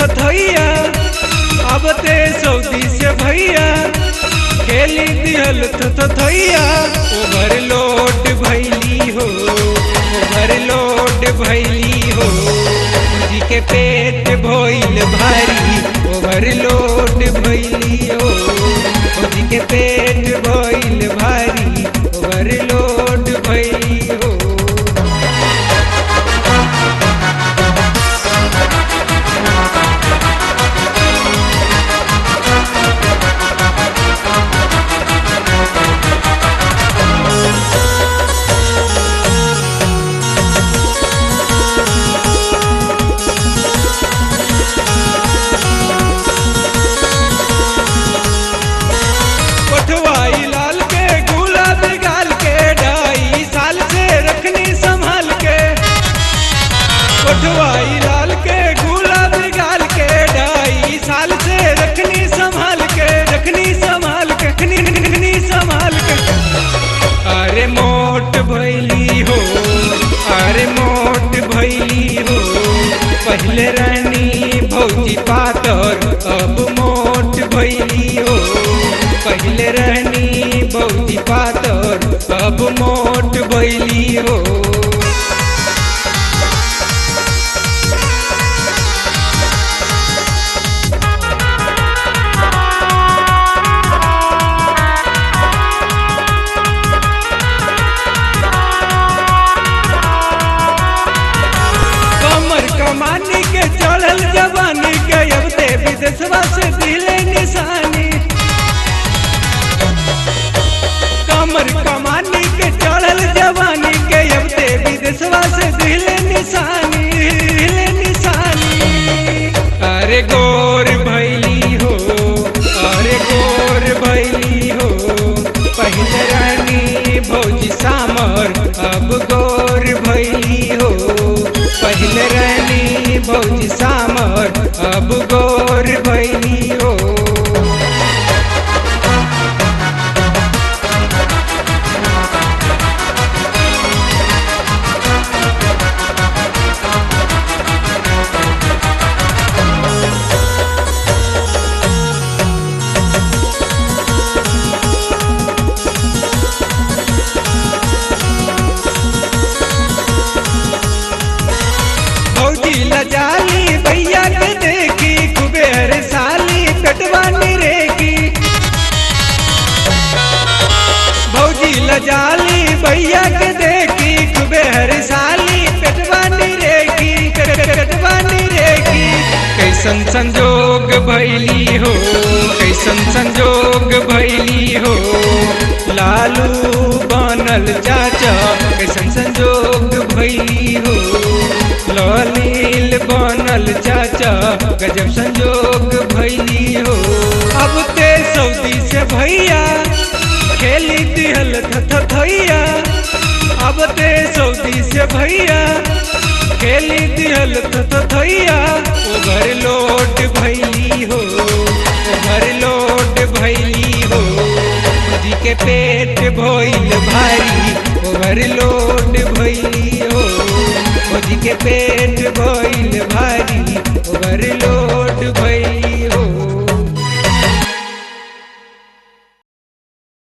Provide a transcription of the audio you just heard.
थथैया अब ते सऊदी से भैया खेली दिहल थथैया ओवरलोड भैली हो ओवरलोड भैली हो जी के पेट भइल भारी ओवरलोड भैली हो जी के पेट भइल भारी ओवरलोड भैली हो। कोठवाई लाल के गुलाब गाल के 2.5 साल से रखनी संभाल के कोठवाई लाल के गुलाब गाल के 2.5 साल से रखनी संभाल के अरे मोट भैली हो अरे मोट भैली हो पहले रानी भौजी पातर अब मोट भैली हो पहले रहनी भौजी पातर अब मोट भैली हो। कमर कमानी के चढ़ल जवानी के अब ते विदेशवा से दिले निशानी कमर कमानी के चढ़ल जवानी के अब ते विदेशवा से दिले निशानी अरे गोर भैली हो अरे गोर भैली हो पहले रानी भौजी सामर अब गोर भैली हो पहले रानी भौजी सामर अब गोर भैली हो। भौजी लजाली भैया के देखी कुबेर साली पेटवानी रेगी भौजी लजाली भैया के देखी कुबेर साली पेटवानी रेगी कैसन संजोग भैली हो कैसन संजोग भैली हो लालू बनल चाचा कैसन संजोग भैली हो ललील बनल चाचा गजब संजोग भैली हो। अब ते सऊदी से भैया खेली दिहल थथैया अब ते सऊदी से भैया खेली दिहल थथैया ओवरलोड भैली हो ओवरलोड भैली हो जी के पेट भइल भारी ओवरलोड भैली हो जी के पेट भइल भारी